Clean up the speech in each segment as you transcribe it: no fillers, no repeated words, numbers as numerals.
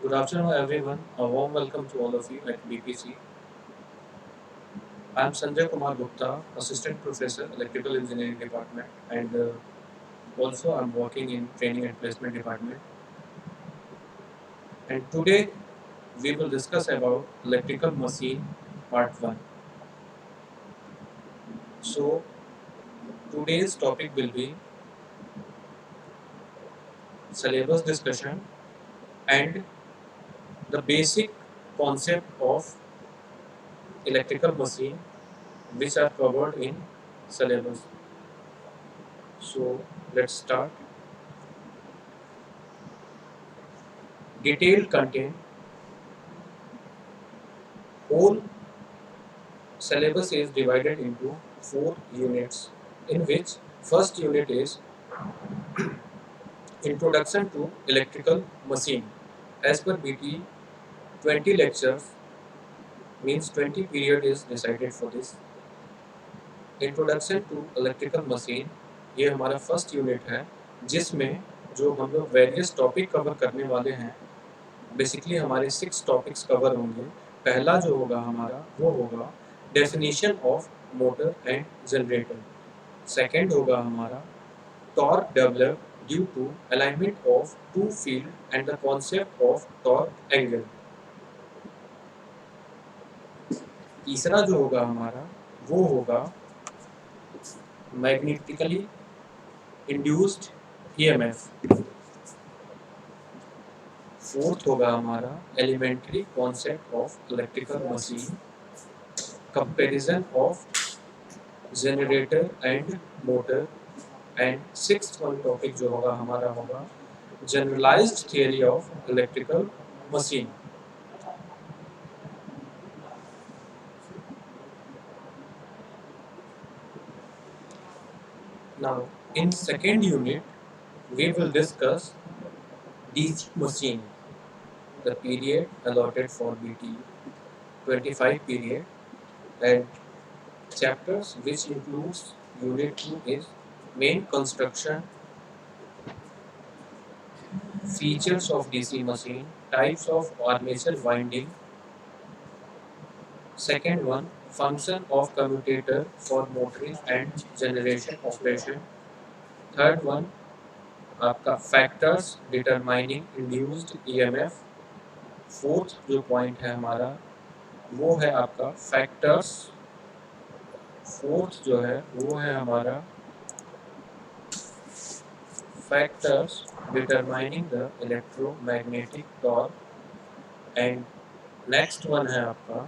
Good afternoon, everyone. A warm welcome to all of you at BPC. I am Sanjay Kumar Gupta, Assistant Professor, Electrical Engineering Department, and also I'm working in Training and Placement Department. And today we will discuss about electrical machine part 1. So today's topic will be syllabus discussion and the basic concept of electrical machine which are covered in syllabus. So let's start. Detailed content. Whole syllabus is divided into 4 units, in which first unit is Introduction to Electrical Machine. As per BT, 20 lectures means 20 period is decided for this. Introduction to electrical machine ये हमारा first unit है, जिसमें जो हम लोग various topic cover करने वाले हैं। बेसिकली हमारे 6 टॉपिक्स कवर होंगे। पहला जो होगा हमारा वो होगा definition of motor and generator. Second होगा हमारा torque develop due to alignment of two field and the concept of torque angle. तीसरा जो होगा हमारा वो होगा मैग्नेटिकली इंड्यूस्ड ईएमएफ। फोर्थ होगा हमारा elementary concept of electrical machine, comparison of generator and motor, and sixth one topic जो होगा हमारा होगा generalised theory of electrical machine. Now, in second unit, we will discuss DC machine, the period allotted for BT 25 period, and chapters which includes unit 2 is main construction, features of DC machine, types of armature winding. Second one, function of commutator for motoring and generation operation. Third one, आपका factors determining induced EMF. Fourth जो point है हमारा वो है आपका factors. Fourth जो है वो है हमारा factors determining the electromagnetic torque, and next one है आपका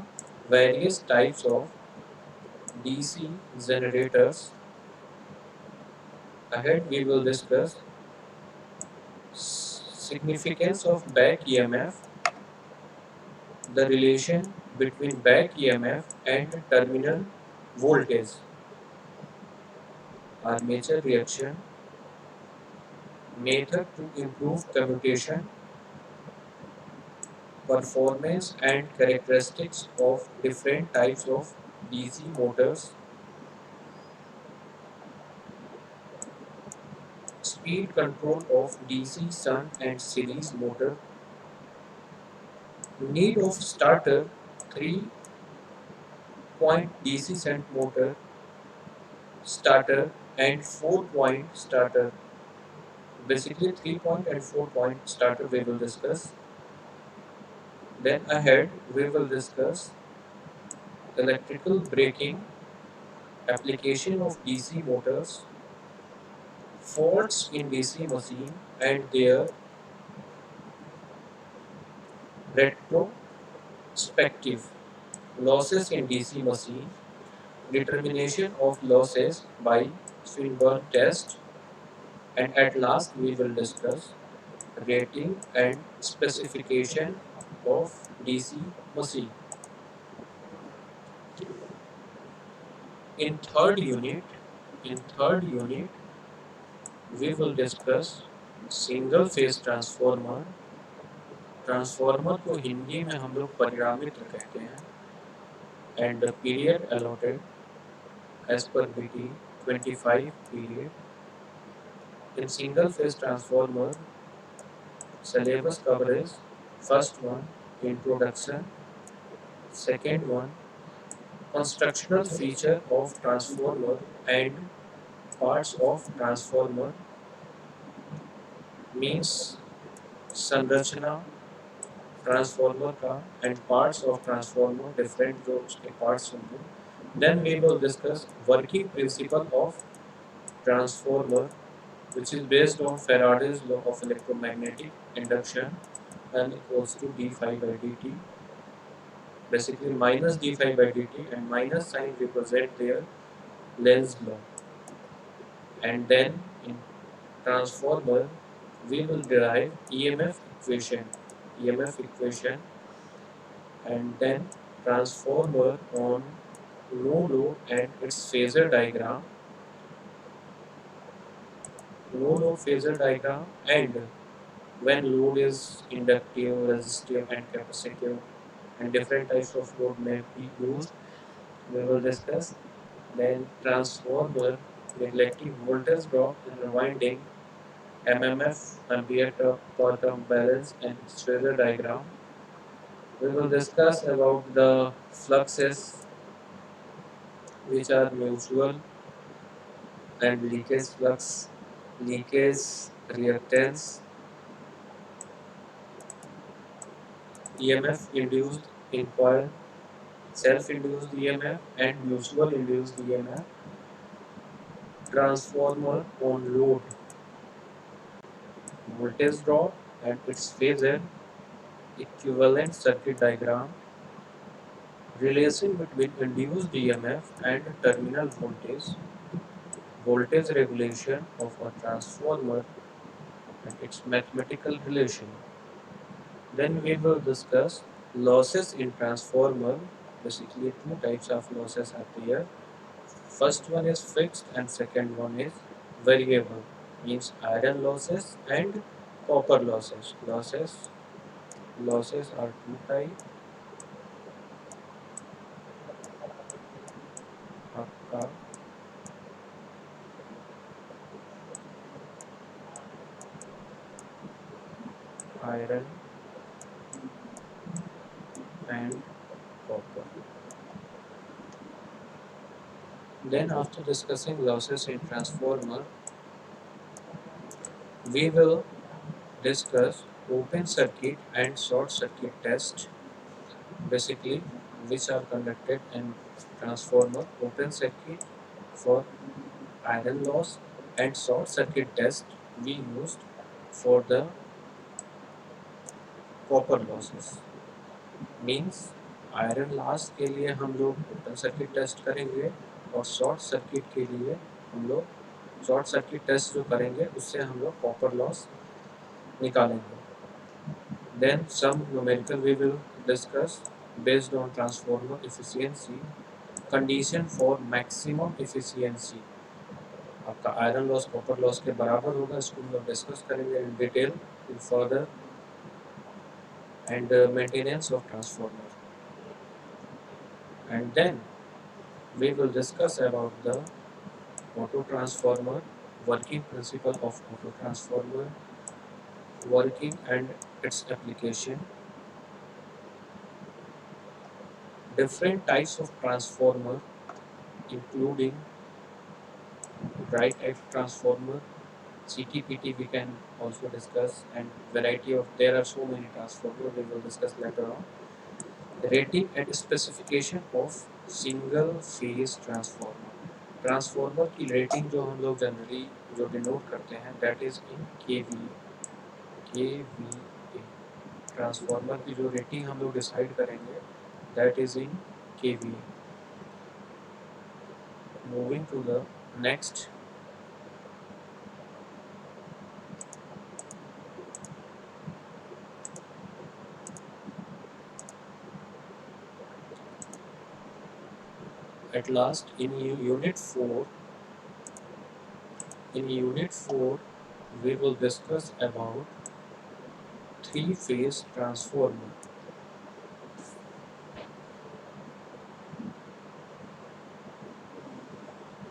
various types of DC generators. Ahead we will discuss significance of back EMF, the relation between back EMF and terminal voltage, armature reaction, method to improve commutation, performance and characteristics of different types of DC motors, speed control of DC shunt and series motor, need of starter, 3-point DC shunt motor, starter and 4-point starter. Basically 3-point and 4-point starter we will discuss. Then ahead we will discuss electrical braking, application of DC motors, faults in DC machine and their retrospective, losses in DC machine, determination of losses by Swinburne test, and at last we will discuss rating and specification of DC machine. In third unit, we will discuss single phase transformer. Transformer को हिंदी में हम लोग परिणामित्र कहते हैं, and the period allotted as per BT 25 period. In single phase transformer, syllabus coverage First one, introduction. Second one, constructional feature of transformer and parts of transformer, means संरचना transformer का and parts of transformer, different जो उसके parts होंगे. Then we will discuss working principle of transformer which is based on Faraday's law of electromagnetic induction, N equals to d phi by dt, basically minus d phi by dt, and minus sign represent their Lenz's law. And then in transformer we will derive EMF equation, and then transformer on no load and its phasor diagram, and when load is inductive, resistive and capacitive, and different types of load may be used, we will discuss. Then transformer neglecting voltage drop and rewinding, MMF, ampere per turn balance and its phasor diagram. We will discuss about the fluxes which are mutual and leakage flux, leakage reactance, EMF induced in coil, self-induced EMF and mutual induced EMF, transformer on load, voltage drop and its phasor, equivalent circuit diagram, relation between induced EMF and terminal voltage, voltage regulation of a transformer and its mathematical relation. Then we will discuss losses in transformer. Basically, two types of losses are there. First one is fixed and second one is variable, means iron losses and copper losses. Losses are two types. आपका iron and copper. Then after discussing losses in transformer, we will discuss open circuit and short circuit test, basically which are conducted in transformer. Open circuit for iron loss and short circuit test we used for the copper losses. Means iron loss के लिए हम लोग open circuit test करेंगे और short circuit के लिए हम लोग शॉर्ट सर्किट टेस्ट जो करेंगे उससे हम लोग कॉपर लॉस निकालेंगे. Then some numerical we will discuss based on transformer efficiency, condition for maximum efficiency. आपका आयरन लॉस कॉपर लॉस के बराबर होगा, इसको हम लोग डिस्कस करेंगे in detail in further. And maintenance of transformer. And then we will discuss about the auto transformer, working principle of auto transformer, working and its application, different types of transformer including right type transformer, CTPT we can also discuss, and variety of, there are so many transformers we will discuss later on. Rating and specification of single phase transformer. Transformer की rating जो हम लोग generally जो denote करते हैं that is in KVA. Transformer की जो rating हम लोग डिसाइड करेंगे that is in KVA. Moving to the next. At last, in unit 4, we will discuss about three-phase transformer.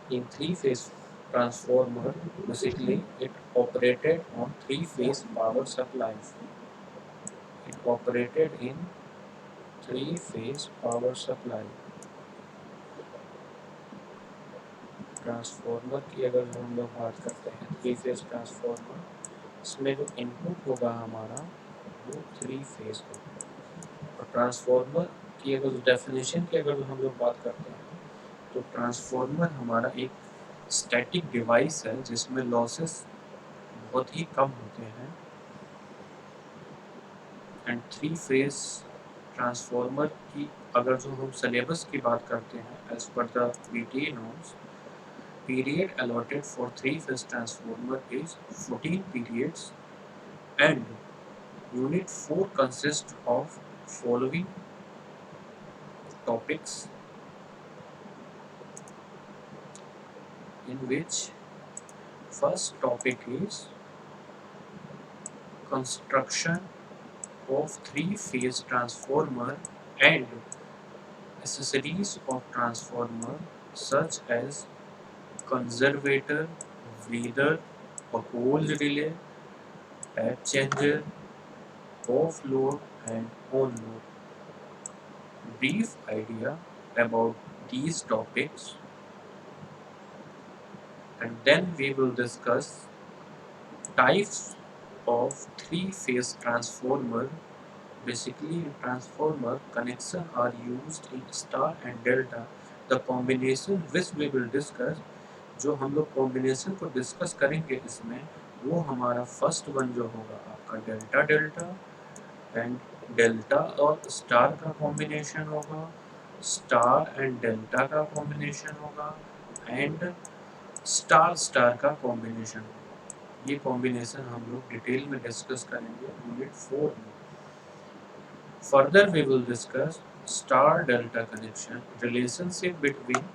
In three-phase transformer, basically it operated on three-phase power supplies. It operated in three-phase power supply. Transformer की अगर हम लोग बात करते हैं, three phase transformer, इसमें जो input होगा हमारा वो थ्री फेज होगा। और ट्रांसफार्मर की अगर डेफिनेशन की अगर हम लोग बात करते हैं, तो ट्रांसफार्मर हमारा एक स्टैटिक डिवाइस है जिसमें लॉसेस बहुत ही कम होते हैं। एंड थ्री फेज ट्रांसफार्मर की अगर जो हम सिलेबस की बात करते हैं, as per the BTA norms, period allotted for three-phase transformer is 14 periods, and Unit 4 consists of following topics, in which first topic is construction of three-phase transformer and accessories of transformer such as conservator, breather, pole relay, tap changer, off load and on load. Brief idea about these topics, and then we will discuss types of three-phase transformer. Basically, in transformer connection are used in star and delta. The combination which we will discuss, जो हम लोग combination को discuss करेंगे इसमें, वो हमारा first one जो होगा आपका डेल्टा डेल्टा, एंड डेल्टा और स्टार का कॉम्बिनेशन होगा, स्टार एंड डेल्टा का कॉम्बिनेशन होगा, एंड स्टार स्टार का कॉम्बिनेशन होगा। ये कॉम्बिनेशन हम लोग डिटेल में डिस्कस करेंगे यूनिट 4 में। Further we will discuss star delta connection, relationship between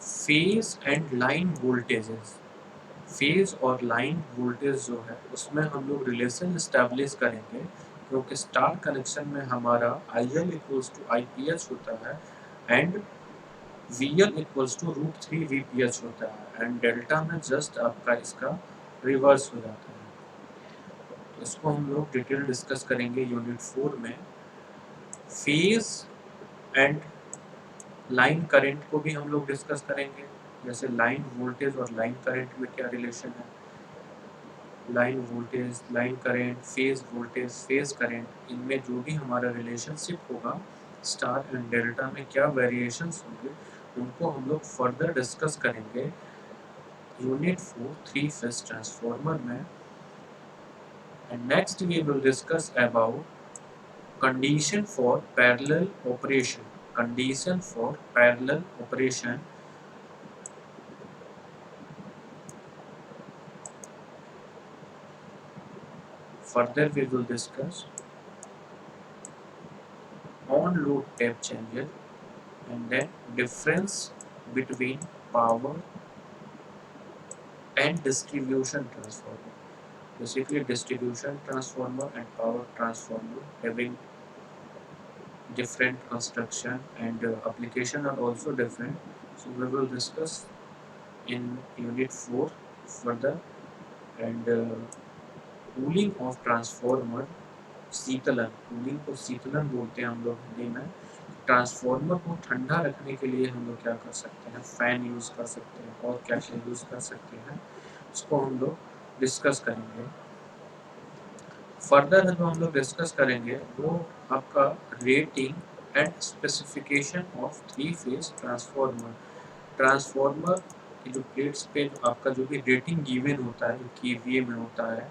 phase and line voltages. Phase और लाइन वोल्टेज जो है उसमें हम लोग रिलेशन इस्टेब्लिश करेंगे, क्योंकि स्टार कनेक्शन में हमारा IL इक्वल्स टू IPH होता है and VL equals to √3 VPH होता है, एंड डेल्टा में जस्ट आपका इसका रिवर्स हो जाता है। तो इसको हम लोग डिटेल डिस्कस करेंगे यूनिट 4 में। फेज एंड लाइन करंट को भी हम लोग डिस्कस करेंगे, जैसे लाइन वोल्टेज और लाइन करंट में क्या रिलेशन है, line voltage, line current, phase voltage, phase current, इनमें जो भी हमारा रिलेशनशिप होगा स्टार एंड डेल्टा में क्या वेरिएशंस होंगे, उनको हम लोग फर्दर डिस्कस करेंगे यूनिट 4 थ्री फेज ट्रांसफार्मर में। And next we will discuss about condition for parallel operation, condition for parallel operation. Further we will discuss on-load tap changer, and then difference between power and distribution transformer. Basically, distribution transformer and power transformer having different construction and application are also different. So we will discuss in unit 4 further. And cooling of transformer, शीतलन, cooling को शीतलन बोलते हैं हम लोग हिंदी में। Transformer को ठंडा रखने के लिए हम लोग क्या कर सकते हैं, फैन यूज़ कर सकते हैं, और क्या क्या यूज़ कर सकते हैं उसको हम लोग डिस्कस करेंगे। फर्दर जो हम लोग डिस्कस करेंगे वो आपका rating and specification of three phase transformer. Transformer की जो प्लेट्स पे जो आपका जो भी रेटिंग गिवन होता है, जो KVA में होता है,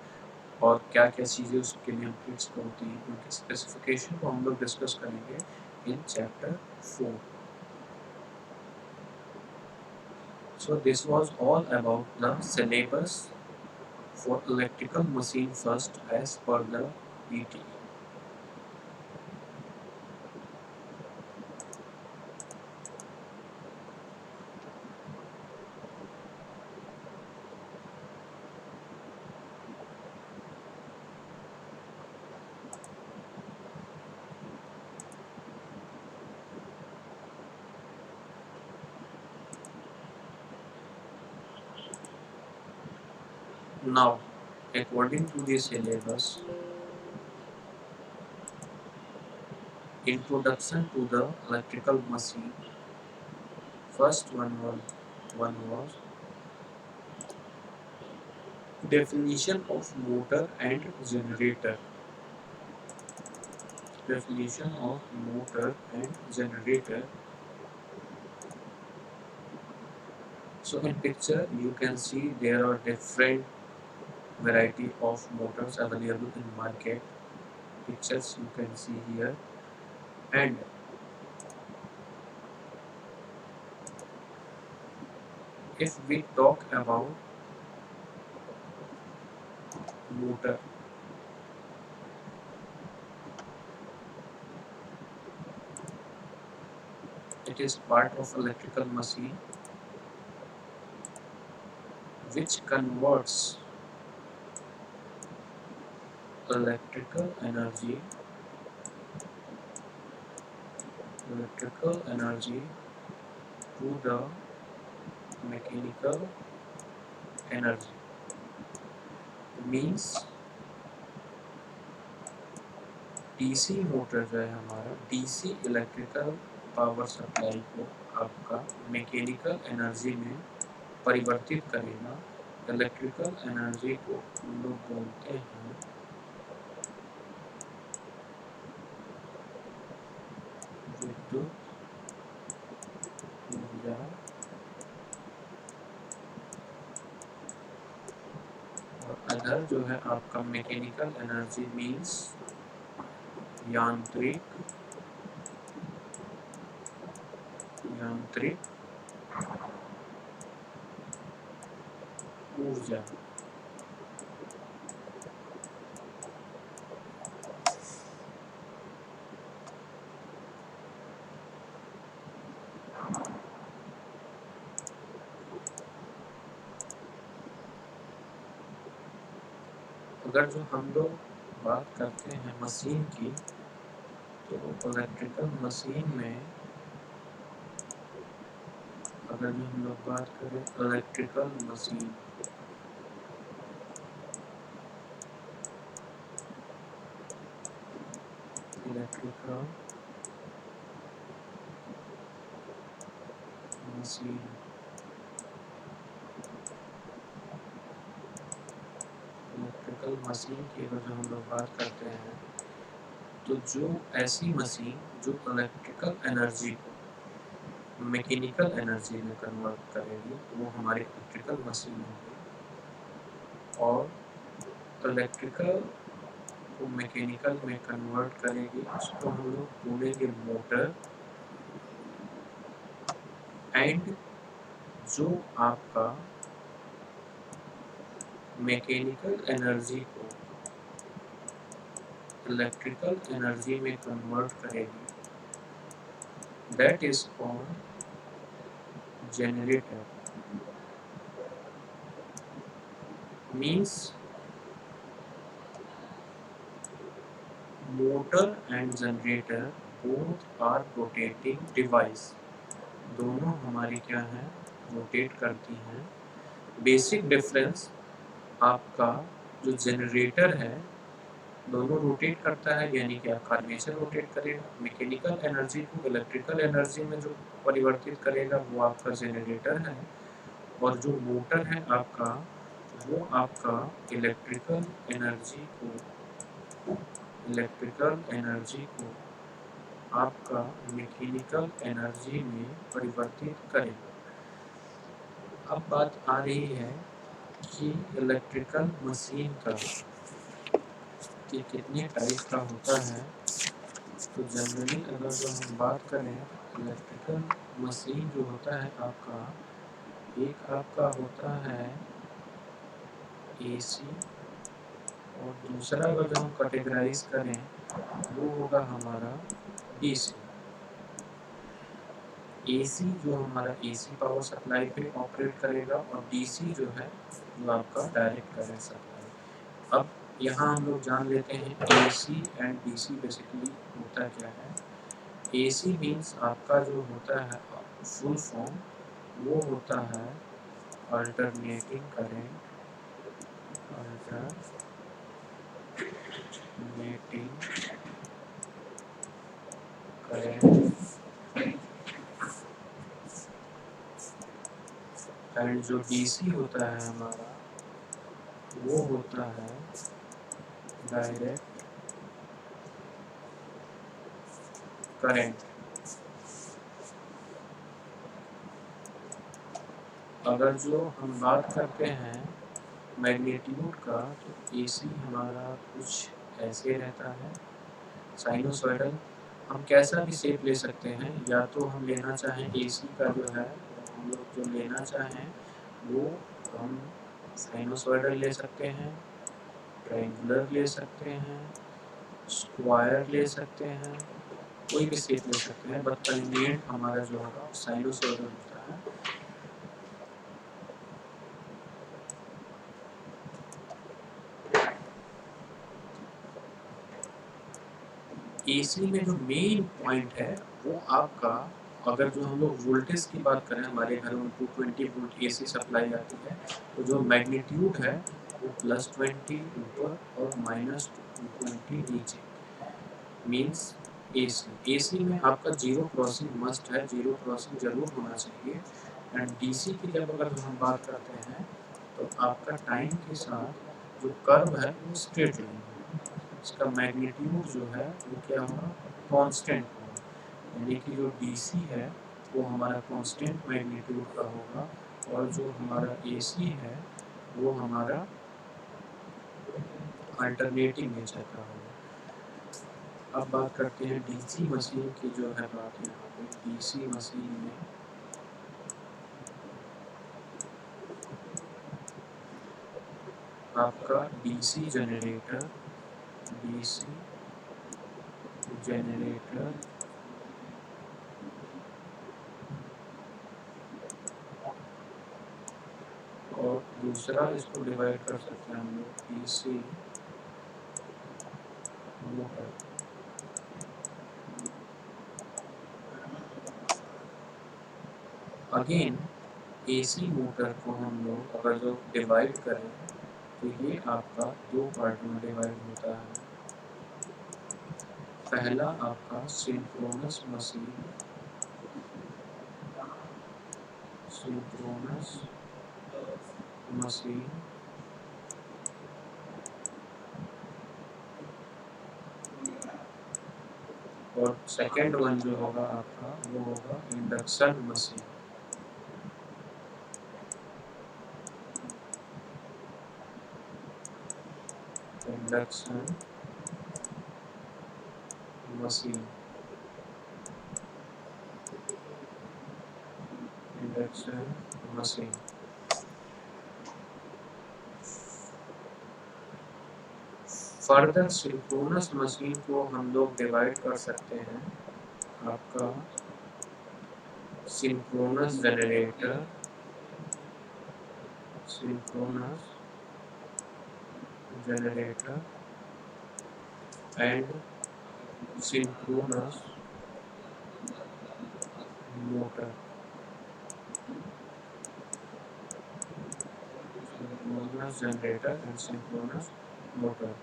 और क्या क्या चीज़ें उसके लिए प्लेट्स पे होती हैं, उनके स्पेसिफिकेशन को हम लोग डिस्कस करेंगे in chapter 4. So this was all about the syllabus for electrical machine first as per the BTE. Now, according to the syllabus, Introduction to the electrical machine. First one was definition of motor and generator. Definition of motor and generator. So in picture you can see there are different variety of motors available in market. Pictures you can see here. And if we talk about motor, it is part of electrical machine which converts electrical energy to the mechanical energy. Means DC motor जो है हमारा DC electrical power supply को आपका mechanical energy में परिवर्तित करेगा। Electrical energy को हम लोग बोलते हैं विद्युत ऊर्जा, और अदर जो है आपका मैकेनिकल एनर्जी मीन्स यांत्रिक ऊर्जा। अगर जो हम लोग बात करते हैं मशीन की, तो इलेक्ट्रिकल मशीन में अगर जो हम लोग बात करें इलेक्ट्रिकल मशीन, इलेक्ट्रिकल मशीन की अगर जो हम लोग बात करते हैं, तो जो ऐसी मशीन जो इलेक्ट्रिकल एनर्जी को मैकेनिकल एनर्जी में कन्वर्ट करेगी, वो हमारी इलेक्ट्रिकल मशीन होगी। और इलेक्ट्रिकल को मैकेनिकल में कन्वर्ट करेगी, उसको हम लोग बोलेंगे मोटर। एंड जो आपका मैकेनिकल एनर्जी को इलेक्ट्रिकल एनर्जी में कन्वर्ट करेगी, that is called generator. Means motor and generator both are rotating device. दोनों हमारी क्या है, रोटेट करती हैं। बेसिक डिफरेंस आपका जो जनरेटर है दोनों रोटेट करता है, यानी कि आपका आर्मेचर रोटेट करेगा, मैकेनिकल एनर्जी को इलेक्ट्रिकल एनर्जी में जो परिवर्तित करेगा वो आपका जनरेटर है। और जो मोटर है आपका, वो आपका इलेक्ट्रिकल एनर्जी को आपका मैकेनिकल एनर्जी में परिवर्तित करेगा। अब बात आ रही है कि इलेक्ट्रिकल मशीन का कि कितने टाइप का होता है। तो जनरली अगर जो हम बात करें, इलेक्ट्रिकल मशीन जो होता है आपका, एक आपका होता है एसी, और दूसरा अगर जो हम कैटेगराइज करें वो होगा हमारा डीसी। एसी जो हमारा एसी पावर सप्लाई पे ऑपरेट करेगा, और डीसी जो है वो आपका डायरेक्ट करंट सप्लाई। अब यहाँ हम लोग जान लेते हैं एसी एंड डीसी बेसिकली होता क्या है। एसी मीन्स आपका जो होता है फुल फॉर्म, वो होता है अल्टरनेटिंग करंट, करंट एंड जो डीसी होता है हमारा वो होता है डायरेक्ट करंट। अगर जो हम बात करते हैं मैग्नीट्यूड का तो एसी हमारा कुछ ऐसे रहता है साइनोसॉइडल। हम कैसा भी शेप ले सकते हैं, या तो हम लेना चाहें एसी का जो है हम लोग जो लेना चाहें वो हम साइनोसॉइडल ले सकते हैं, ट्रायंगुलर ले सकते हैं, स्क्वायर ले सकते हैं, कोई भी शेप ले सकते हैं, बट कन्वीनियंट हमारा जो होगा साइनोसॉइडल होता है। एसी में जो मेन पॉइंट है वो आपका, अगर जो हम लोग वोल्टेज की बात करें, हमारे घर में 220 वोल्ट एसी सप्लाई आती है, तो जो मैग्नीट्यूड है वो +20 ऊपर और -220 नीचे, मीन्स एसी में आपका जीरो क्रॉसिंग मस्ट है, जीरो क्रॉसिंग जरूर होना चाहिए। एंड डीसी की जब अगर हम बात करते हैं तो आपका टाइम के साथ जो कर्व है वो स्ट्रेट लाइन है, इसका मैग्नीट्यूड जो है वो क्या होगा, कांस्टेंट होगा। यानी कि जो डीसी है वो हमारा कांस्टेंट मैग्नीट्यूड का होगा, और जो हमारा एसी है वो हमारा अल्टरनेटिंग नेचर का होगा। अब बात करते हैं डीसी मशीन की, जो है बात यहाँ पे डीसी मशीन में आपका डीसी जनरेटर और दूसरा इसको डिवाइड कर सकते हैं हम लोग DC motor. Again AC motor को हम लोग अगर जो डिवाइड करें तो ये आपका दो पार्ट में डिवाइड होता है। पहला आपका सिंक्रोनस मशीन और सेकेंड वन जो होगा आपका वो होगा induction machine. Induction machine further synchronous machine को हम लोग डिवाइड कर सकते हैं आपका synchronous generator and synchronous motor. Synchronous generator and synchronous motor.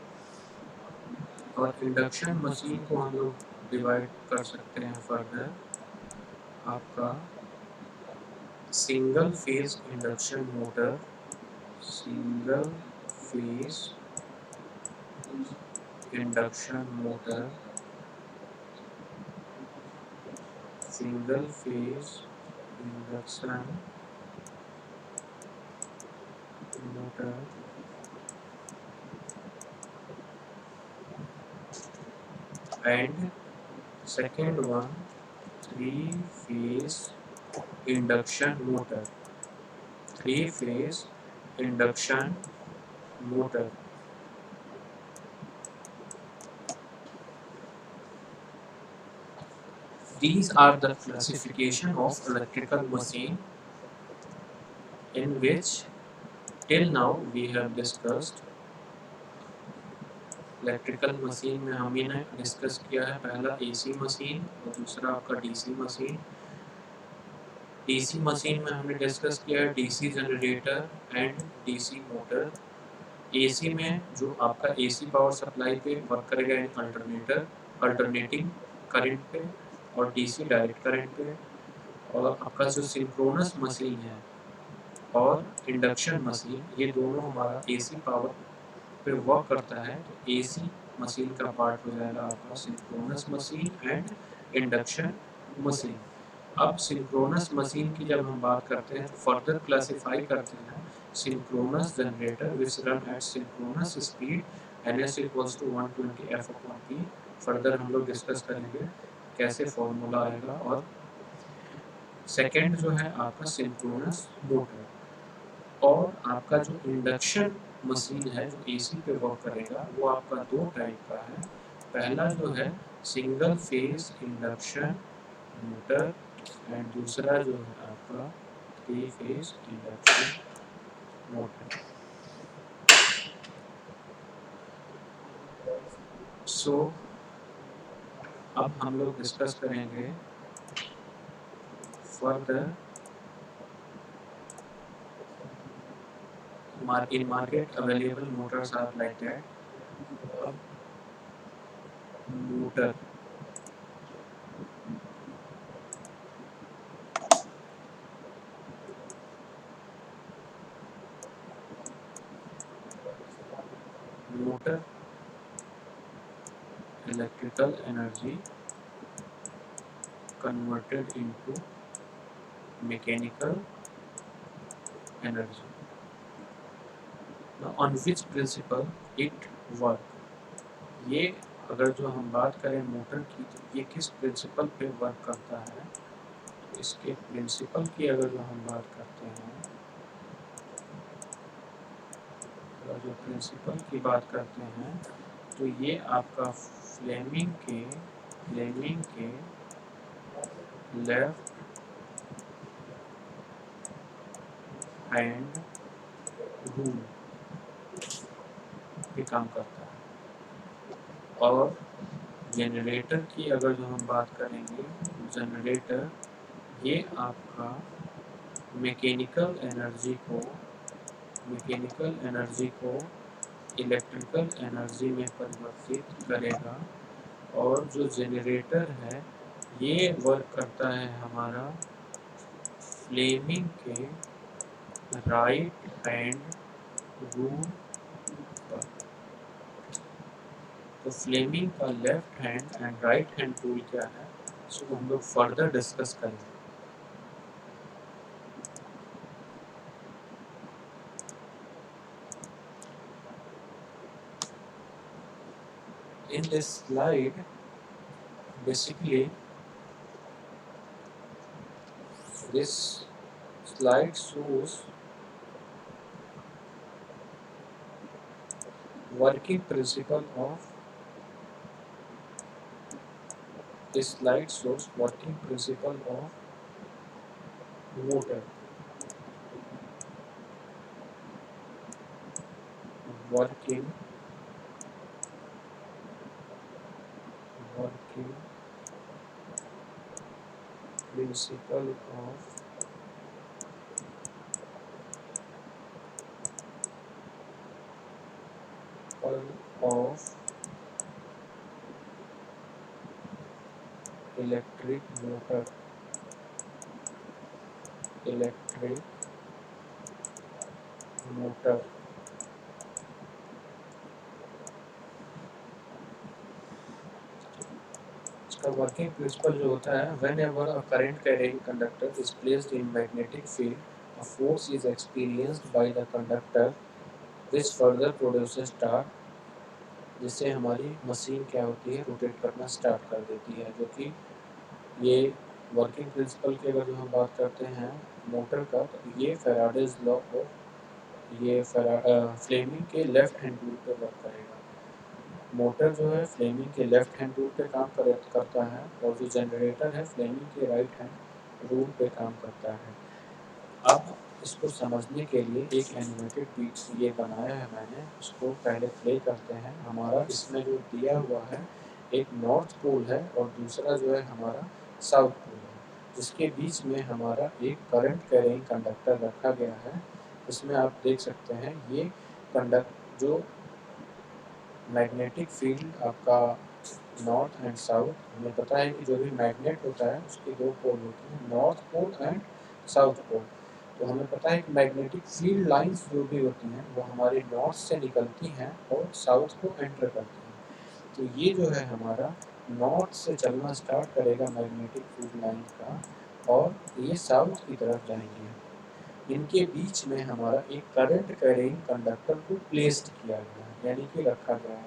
और इंडक्शन मशीन को हम लोग डिवाइड कर सकते हैं फर्दर आपका single phase induction motor, single phase induction motor, single phase induction motor and second one 3-phase induction motor, 3-phase induction motor। These are the classification of electrical machine in which till now we have discussed। Electrical machine में हमने discuss किया है पहला AC machine और दूसरा आपका DC machine. DC machine में हमने डिस्कस किया है DC generator and DC motor. AC में जो आपका एसी पावर सप्लाई पे वर्क करेगा अल्टरनेटिंग करंट पे, और डीसी डायरेक्ट करंट पे। और आपका जो सिंक्रोनस मशीन है और इंडक्शन मशीन, ये दोनों हमारा एसी पावर पे वर्क करता है। तो एसी मशीन का पार्ट हो जाएगा आपका synchronous machine and induction machine. अब सिंक्रोनस मशीन की जब हम बात करते हैं तो फर्दर क्लासिफाई करते हैं synchronous generator which run at synchronous speed ns equals to 120 f upon p। Further हम लोग डिस्कस करेंगे कैसे फॉर्मूला आएगा। और सेकेंड जो है आपका सिंक्रोनस मोटर। और आपका जो इंडक्शन मशीन है जो एसी पे वर्क करेगा वो आपका दो टाइप का है। पहला जो है single phase induction motor and दूसरा जो है आपका 3 फेज इंडक्शन मोटर। सो अब हम लोग डिस्कस करेंगे further in market available motors are like that. अब motor motor electrical energy converted into mechanical energy. Now on which principle it work? ये अगर जो हम बात करें मोटर की तो ये किस प्रिंसिपल पे वर्क करता है। तो इसके प्रिंसिपल की अगर जो हम बात करते हैं, अगर जो प्रिंसिपल की बात करते हैं तो ये आपका फ्लेमिंग के लेफ्ट हैंड रूल पे काम करता है। और जनरेटर की अगर जो हम बात करेंगे, जनरेटर ये आपका मैकेनिकल एनर्जी को इलेक्ट्रिकल एनर्जी में परिवर्तित करेगा। और जो जनरेटर है ये वर्क करता है हमारा फ्लेमिंग के राइट हैंड रूल पर। तो फ्लेमिंग का left hand and right hand rule क्या है, इसको हम लोग फर्दर डिस्कस करेंगे। In this slide, basically, this slide shows working principle of motor. Working principle of electric motor। इसका वर्किंग प्रिंसिपल जो होता है, whenever a current carrying conductor is placed in magnetic field, a force is experienced by the conductor which further produces torque, जिससे हमारी machine क्या होती है, rotate करना स्टार्ट कर देती है। जो कि ये वर्किंग प्रिंसिपल की अगर जो हम बात करते हैं मोटर का, तो ये फैराडेज लॉ को ये फ्लेमिंग के लेफ्ट हैंड रूल पे वर्क करेगा। मोटर जो है फ्लेमिंग के लेफ्ट हैंड रूल पे काम करता है और जो जनरेटर है फ्लेमिंग के राइट हैंड रूल पे काम करता है। अब इसको समझने के लिए एक एनिमेटेड बीट ये बनाया है मैंने, उसको पहले प्ले करते हैं। हमारा इसमें जो दिया हुआ है एक नॉर्थ पोल है और दूसरा जो है हमारा साउथ पोल है, जिसके बीच में हमारा एक करंट कैरिंग कंडक्टर रखा गया है। इसमें आप देख सकते हैं ये जो मैग्नेटिक फील्ड आपका नॉर्थ एंड साउथ। हमें पता है कि जो भी मैग्नेट होता है उसके दो पोल होते हैं, north pole and south pole. तो हमें पता है कि मैग्नेटिक फील्ड लाइंस जो भी होती हैं वो हमारे नॉर्थ से निकलती हैं और साउथ को एंटर करती हैं। तो ये जो है हमारा नॉर्थ से चलना स्टार्ट करेगा मैग्नेटिक फील्ड लाइन का, और ये साउथ की तरफ जाएंगे। इनके बीच में हमारा एक करंट कैरिंग कंडक्टर को प्लेस्ड किया गया है, यानी कि रखा गया है।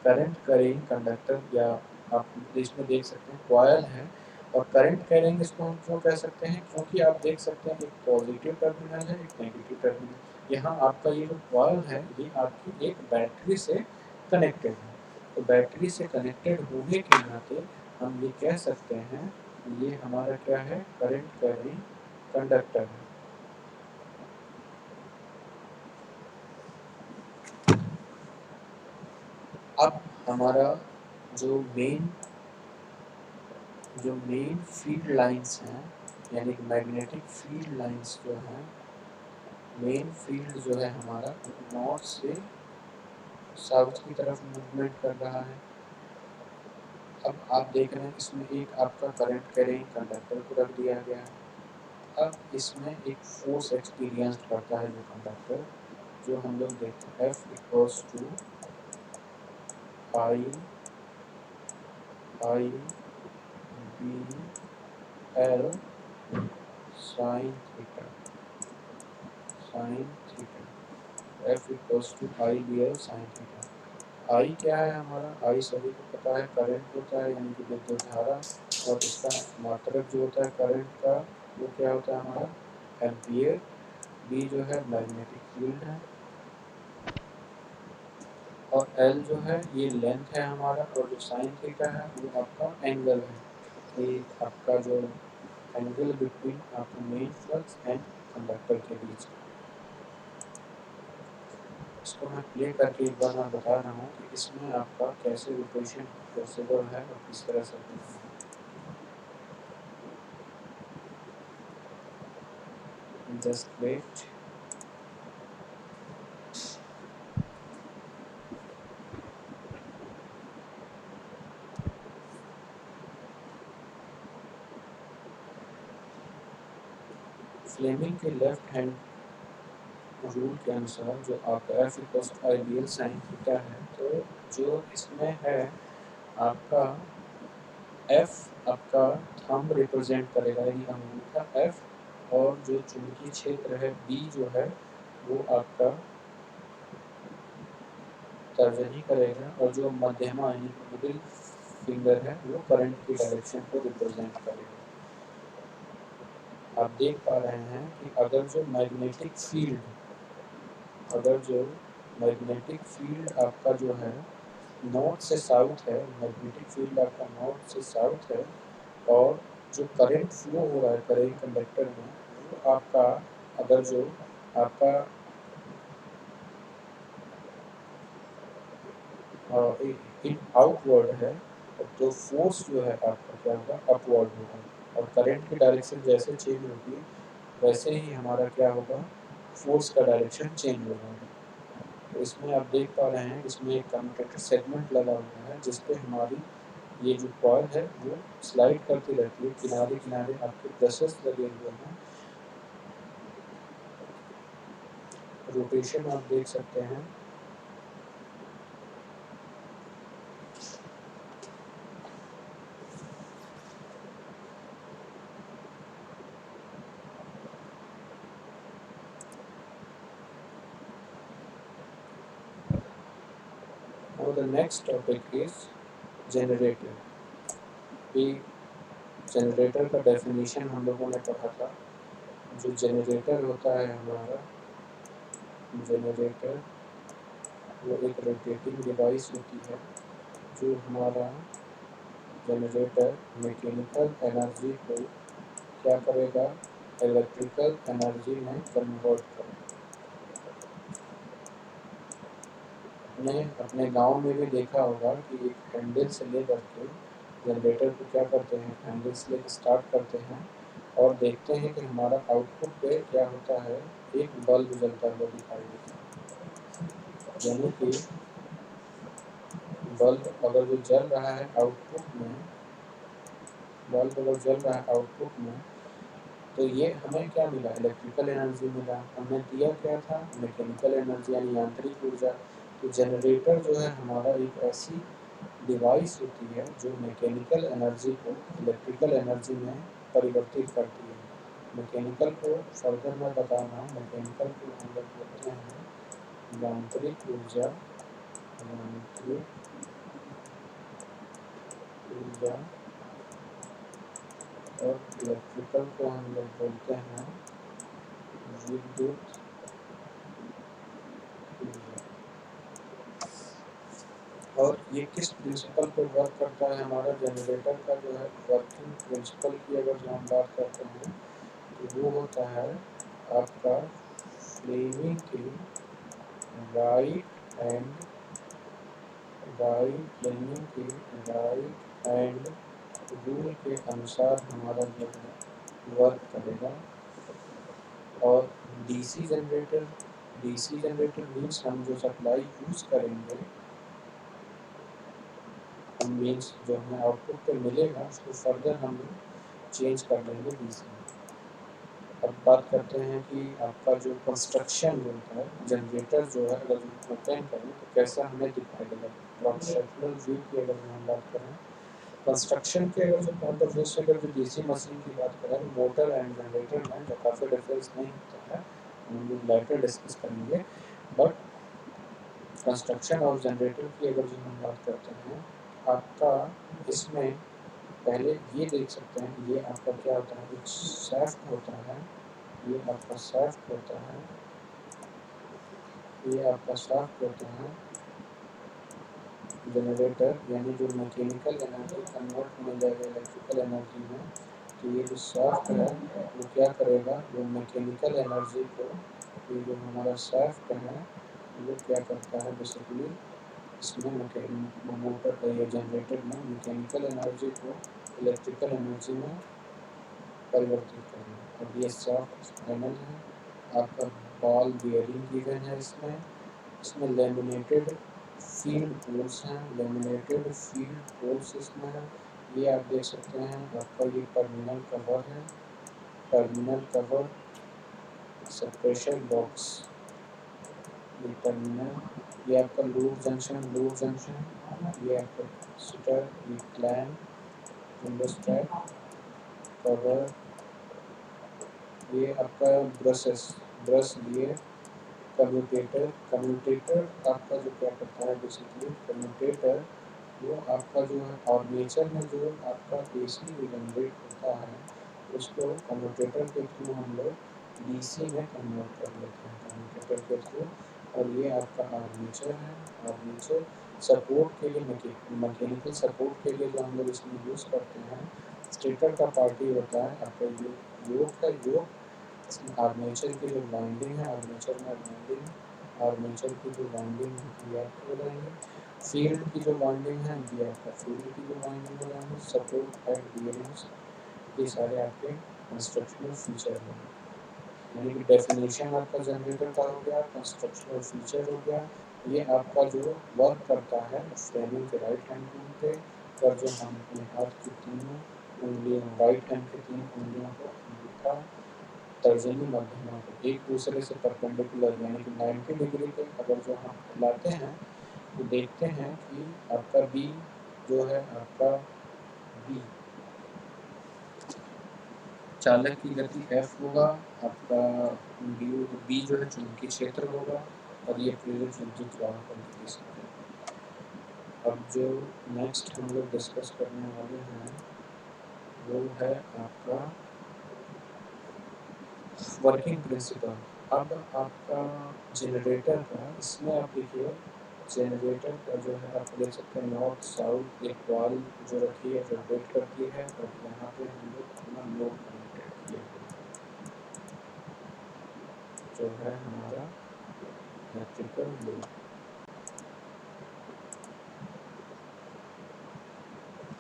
करंट कैरिंग कंडक्टर, या आप इसमें देख सकते हैं कॉइल है, और करंट कैरिंग इसको हम क्यों कह सकते हैं, क्योंकि आप देख सकते हैं एक पॉजिटिव टर्मिनल है, एक नेगेटिव टर्मिनल। यहाँ आपका ये जो कॉइल है ये आपकी एक बैटरी से कनेक्टेड है। तो बैटरी से कनेक्टेड होने के नाते हम ये कह सकते हैं ये हमारा क्या है, करंट कैरिंग कंडक्टर है। अब हमारा जो मेन फील्ड लाइंस हैं, यानी कि मैग्नेटिक फील्ड लाइंस जो हैं, मेन फील्ड जो है हमारा नॉर्थ से साउथ की तरफ मूवमेंट कर रहा है। अब आप देख रहे हैं इसमें एक आपका करंट कैरिंग कंडक्टर को रख दिया गया है। अब इसमें एक फोर्स एक्सपीरियंस करता है जो कंडक्टर, जो हम लोग देखते हैं F equals to I B L sine theta, F equals to I B L sine theta. I क्या है हमारा, आई सभी को पता है करंट होता है, यानी कि विद्युत धारा, और इसका मात्रक जो होता है करंट का वो क्या होता है हमारा, एम्पियर। बी जो है मैग्नेटिक फील्ड है, और एल जो है ये लेंथ है हमारा, और जो साइन थीटा है वो आपका एंगल है। ये आपका जो एंगल बिटवीन आपका मेन फ्लक्स एंड कंडक्टर के बीच। इसको मैं प्ले करके एक बार मैं बता रहा हूँ कि इसमें आपका कैसे रोटेशन पॉसिबल है और किस तरह से होता है। Just wait. फ्लेमिंग के लेफ्ट हैंड रूल के अनुसार जो आपका F equals to I B L sine theta है, तो जो इसमें है आपका F आपका थंब रिप्रेजेंट करेगा, यानी अंगूठा F, और जो चुंबकीय क्षेत्र है B जो है वो आपका तर्जनी करेगा, और जो मध्यमा यानी मिडिल फिंगर है वो करंट की डायरेक्शन को रिप्रेजेंट करेगा। आप देख पा रहे हैं कि अगर जो मैग्नेटिक फील्ड आपका जो है नॉर्थ से साउथ है, मैग्नेटिक फील्ड आपका नॉर्थ से साउथ है, और जो करंट फ्लो हो रहा है करंट कंडक्टर में वो आपका, अगर जो आपका इन आउटवर्ड है, तो फोर्स जो है आपका क्या होगा, अपवर्ड होगा, और करंट की डायरेक्शन जैसे चेंज होगी वैसे ही हमारा क्या होगा, फोर्स का डायरेक्शन चेंज होगा। तो इसमें आप देख पा रहे हैं इसमें एक कम्यूटेटर सेगमेंट लगा हुआ है जिसपे हमारी ये जो कॉइल है वो स्लाइड करती रहती है, किनारे किनारे आपके ब्रशेस लगे हुए हैं, रोटेशन आप देख सकते हैं। Now the next topic is generator. ये जनरेटर का डेफिनेशन हम लोगों ने पढ़ा था। जो जनरेटर होता है हमारा, जनरेटर वो एक रोटेटिंग डिवाइस होती है, जो हमारा जनरेटर मैकेनिकल एनर्जी को क्या करेगा, इलेक्ट्रिकल एनर्जी में कन्वर्ट करेगा। अपने गांव में भी देखा होगा कि एक हैंडल से लेकर के जनरेटर को क्या करते हैं, हैंडल से लेकर स्टार्ट करते हैं, और देखते हैं कि हमारा आउटपुट पे क्या होता है, एक बल्ब जलता हुआ दिखाई देता है। यानी कि बल्ब अगर जो जल रहा है आउटपुट में, बल्ब अगर जल रहा है आउटपुट में, तो ये हमें क्या मिला, इलेक्ट्रिकल एनर्जी मिला। हमने दिया क्या था, मैकेनिकल एनर्जी यानी यांत्रिक ऊर्जा। तो जनरेटर जो है हमारा एक ऐसी डिवाइस होती है जो मैकेनिकल एनर्जी को इलेक्ट्रिकल एनर्जी में परिवर्तित करती है। मैकेनिकल को फर्दर मैं बता रहा हूँ, मैकेनिकल को हम लोग बोलते हैं यांत्रिक ऊर्जा, यांत्रिक ऊर्जा, और इलेक्ट्रिकल को हम लोग बोलते हैं विद्युत ऊर्जा। और ये किस प्रिंसिपल पर वर्क करता है, हमारा जनरेटर का जो है वर्किंग प्रिंसिपल की अगर जो हम बात करते हैं तो वो होता है आपका फ्लेमिंग की राइट हैंड रूल के अनुसार हमारा जो है वर्क करेगा। और डीसी जनरेटर मीन्स हम जो सप्लाई यूज करेंगे, मीन्स जो हमें आउटपुट पे मिलेगा उसको फर्दर हम लोग चेंज कर लेंगे डीसी में। अब बात करते हैं कि आपका जो कंस्ट्रक्शन होता है जनरेटर जो है, अगर हम ओपन करें तो कैसा हमें दिखाई देगा। कंसेप्चुअल व्यू की अगर हम बात करें, कंस्ट्रक्शन के अगर जो पॉइंट ऑफ व्यू से अगर जो डीसी मशीन की बात करें, मोटर एंड जनरेटर में जो काफ़ी डिफरेंस नहीं होता है, हम लोग लाइटर डिस्कस करेंगे। बट कंस्ट्रक्शन और जनरेटर की अगर जो हम बात करते हैं, आपका इसमें पहले ये देख सकते हैं, ये आपका क्या होता है, एक शाफ्ट होता है, ये आपका शाफ्ट होता है, ये आपका शाफ्ट होता है जनरेटर, यानी जो मैकेनिकल एनर्जी कन्वर्ट हो जाएगा इलेक्ट्रिकल एनर्जी में। तो ये जो शाफ्ट है वो क्या करेगा, वो मैकेनिकल एनर्जी को, ये जो हमारा शाफ्ट है वो क्या करता है बेसिकली, इसमें मोटर या जनरेटर में मैकेनिकल एनर्जी को इलेक्ट्रिकल एनर्जी में परिवर्तित करना। अब ये शाफ्ट पैनल है, आपका बॉल बियरिंग गिवन है, इसमें लेमिनेटेड फील्ड पोल्स हैं, लेमिनेटेड फील्ड पोल्स इसमें है। ये आप देख सकते हैं, आपका ये टर्मिनल कवर है, टर्मिनल कवर, सेपरेशन बॉक्स, ये टर्मिनल, ये आपका लूप जंक्शन, ये आपका कैपेसिटर, ये क्लैंप, विंडो स्ट्रैप, कवर, ये आपका ब्रश लिए, कम्यूटेटर आपका जो क्या करता है बेसिकली, कम्यूटेटर वो आपका जो है आर्मेचर में जो आपका एसी जो जनरेट होता है उसको कम्यूटेटर के थ्रू हम लोग डीसी में कन्वर्ट कर लेते हैं कम्यूटेटर के थ्रू। और ये आपका आर्मेचर है, आर्मेचर सपोर्ट के लिए, मैकेनिकल सपोर्ट के लिए जो हम लोग इसमें यूज़ करते हैं। स्टेटर का पार्टी होता है आपका योक है, योक, इसमें आर्मेचर की जो वाइंडिंग है, आर्मेचर की जो वाइंडिंग होती है आपको बताएंगे। फील्ड की जो वाइंडिंग है ये आपका फील्ड की जो वाइंडिंग बताएंगे। सपोर्ट एंड बियरिंग्स, ये सारे आपके कंस्ट्रक्शनल फीचर हैं। यानी कि डेफिनेशन आपका जनरेटर का हो गया, कंस्ट्रक्शनल फीचर हो गया। ये आपका जो वर्क करता है फ्रेमिंग के राइट हैंड रूल पे, और जो हम अपने हाथ की तीनों उंगलियों, राइट हैंड की 3 उंगलियों को, अंगूठा, तर्जनी, मध्यमा को एक दूसरे से परपेंडिकुलर यानी कि 90 डिग्री पे अगर जो हम हिलाते हैं तो देखते हैं कि आपका बी जो है, आपका बी चालक की गति F होगा, आपका बी जो है चुंबकीय क्षेत्र होगा, और ये प्रेरित विद्युत वाहकों की दिशा है। अब जो नेक्स्ट हम लोग डिस्कस करने वाले हैं वो है आपका वर्किंग प्रिंसिपल। अब आपका जनरेटर का, इसमें आप देखिए जनरेटर का जो है आप देख सकते हैं नॉर्थ साउथ एक वाल जो रखी है, रोटेट करती है, और यहाँ पे हम लोग अपना लोड कनेक्टेड किए हुए जो है हमारा इलेक्ट्रिकल लोड।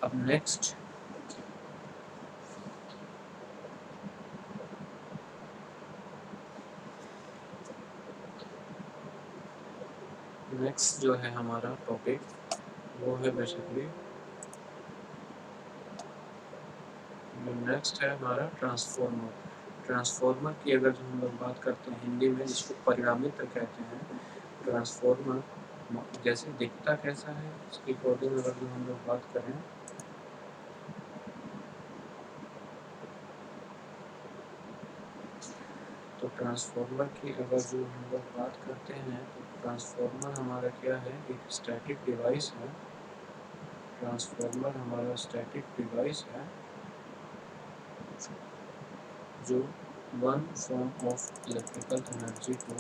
अब नेक्स्ट जो है हमारा टॉपिक वो है बेसिकली। नेक्स्ट है हमारा ट्रांसफॉर्मर। ट्रांसफॉर्मर की अगर जो हम लोग बात करते हैं हिंदी में इसको परिणामित्र कहते हैं। ट्रांसफॉर्मर जैसे दिखता कैसा है इसके अकॉर्डिंग अगर जो हम लोग बात करें तो ट्रांसफॉर्मर की अगर जो हम लोग बात करते हैं तो ट्रांसफॉर्मर हमारा क्या है, एक स्टैटिक डिवाइस है। ट्रांसफॉर्मर हमारा स्टैटिक डिवाइस है जो one form of electrical energy को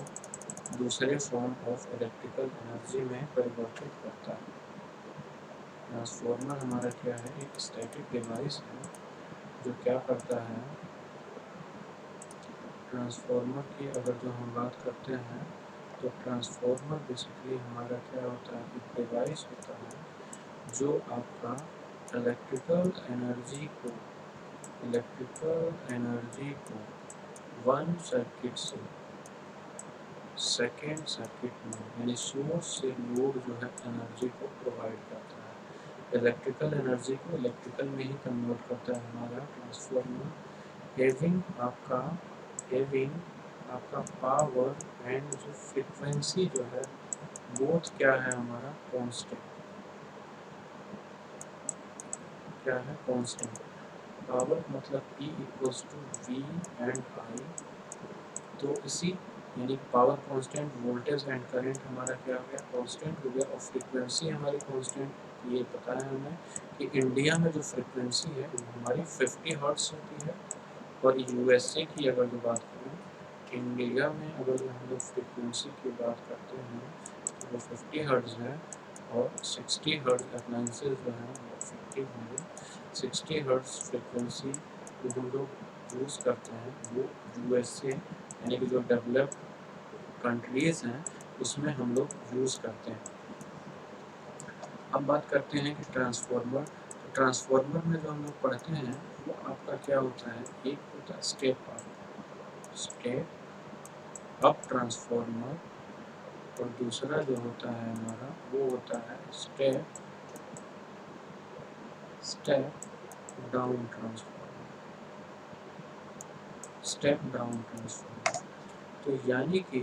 दूसरे फॉर्म ऑफ इलेक्ट्रिकल एनर्जी में परिवर्तित करता है। ट्रांसफॉर्मर हमारा क्या है, एक स्टैटिक डिवाइस है जो क्या करता है। ट्रांसफॉर्मर की अगर जो हम बात करते हैं तो ट्रांसफॉर्मर बेसिकली हमारा क्या होता है, एक डिवाइस होता है जो आपका इलेक्ट्रिकल एनर्जी को वन सर्किट से सेकेंड सर्किट में यानी सोर्स से लोड जो है एनर्जी को प्रोवाइड करता है। इलेक्ट्रिकल एनर्जी को इलेक्ट्रिकल में ही कन्वर्ट करता है हमारा ट्रांसफॉर्मर। हैविंग आपका पावर एंड जो फ्रीक्वेंसी जो है बोथ क्या है हमारा कांस्टेंट, क्या है कांस्टेंट। पावर मतलब P equals to V and I, तो इसी यानी power constant, voltage and current हमारा क्या हो गया, कांस्टेंट हो गया। और फ्रीक्वेंसी हमारी कांस्टेंट ये पता है हमें कि इंडिया में जो फ्रीक्वेंसी है वो हमारी 50 हर्ट्ज होती है। और यूएसए की अगर जो बात करें, इंडिया में अगर जो हम लोग फ्रीक्वेंसी की बात करते हैं तो वो 50 हर्ट्ज है। और 60 हर्ट्ज अप्लाइंसेस जो हैं वो इफेक्टिव होंगे। 60 हर्ट्ज फ्रीक्वेंसी जो हम लोग यूज़ करते हैं वो यूएसए यानी कि जो डेवलप्ड कंट्रीज़ हैं उसमें हम लोग यूज़ करते हैं। अब बात करते हैं कि ट्रांसफॉर्मर, तो ट्रांसफॉर्मर में जो हम लोग पढ़ते हैं वो आपका क्या होता है, एक होता है स्टेप अप ट्रांसफॉर्मर और दूसरा जो होता है हमारा वो होता है स्टेप डाउन ट्रांसफॉर्मर। तो यानी कि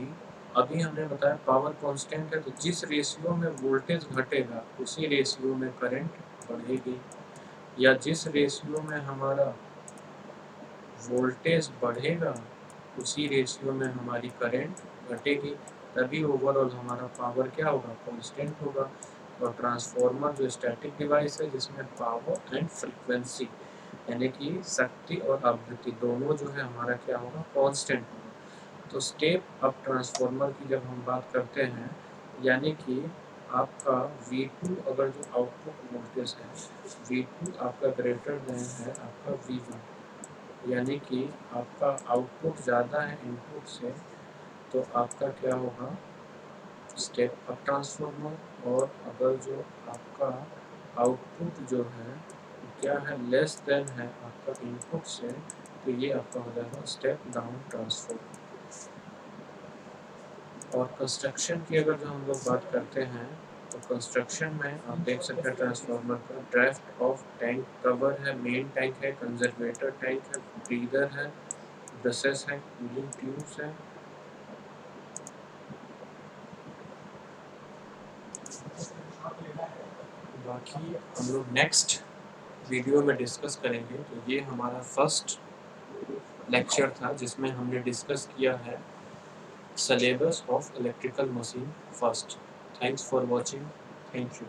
अभी हमने बताया पावर कांस्टेंट है, तो जिस रेशियो में वोल्टेज घटेगा उसी रेशियो में करंट बढ़ेगी, या जिस रेशियो में हमारा वोल्टेज बढ़ेगा उसी रेशियो में हमारी करंट घटेगी, तभी ओवरऑल हमारा पावर क्या होगा, कांस्टेंट होगा। और ट्रांसफॉर्मर जो स्टैटिक डिवाइस है जिसमें पावर एंड फ्रीक्वेंसी यानी कि शक्ति और आवृत्ति दोनों जो है हमारा क्या होगा, कांस्टेंट होगा। तो स्टेप अप ट्रांसफॉर्मर की जब हम बात करते हैं यानी कि आपका V2 अगर जो आउटपुट वोल्टेज है V2 आपका ग्रेटर देन है आपका V1, यानी कि आपका आउटपुट ज़्यादा है इनपुट से, तो आपका क्या होगा, स्टेप अप ट्रांसफॉर्मर। और अगर जो आपका आउटपुट जो है क्या है, लेस देन है आपका इनपुट से, तो ये आपका हो जाएगा स्टेप डाउन ट्रांसफॉर्मर। और कंस्ट्रक्शन की अगर जो हम लोग बात करते हैं तो कंस्ट्रक्शन में आप देख सकते हैं ट्रांसफॉर्मर का ड्राफ्ट ऑफ टैंक कवर है, मेन टैंक है, कंजर्वेटर टैंक है, ब्रीदर है, ब्रशेस है, कूलिंग ट्यूब्स है। बाकी हम लोग नेक्स्ट वीडियो में डिस्कस करेंगे। तो ये हमारा फर्स्ट लेक्चर था जिसमें हमने डिस्कस किया है syllabus of electrical machine first. Thanks for watching. Thank you.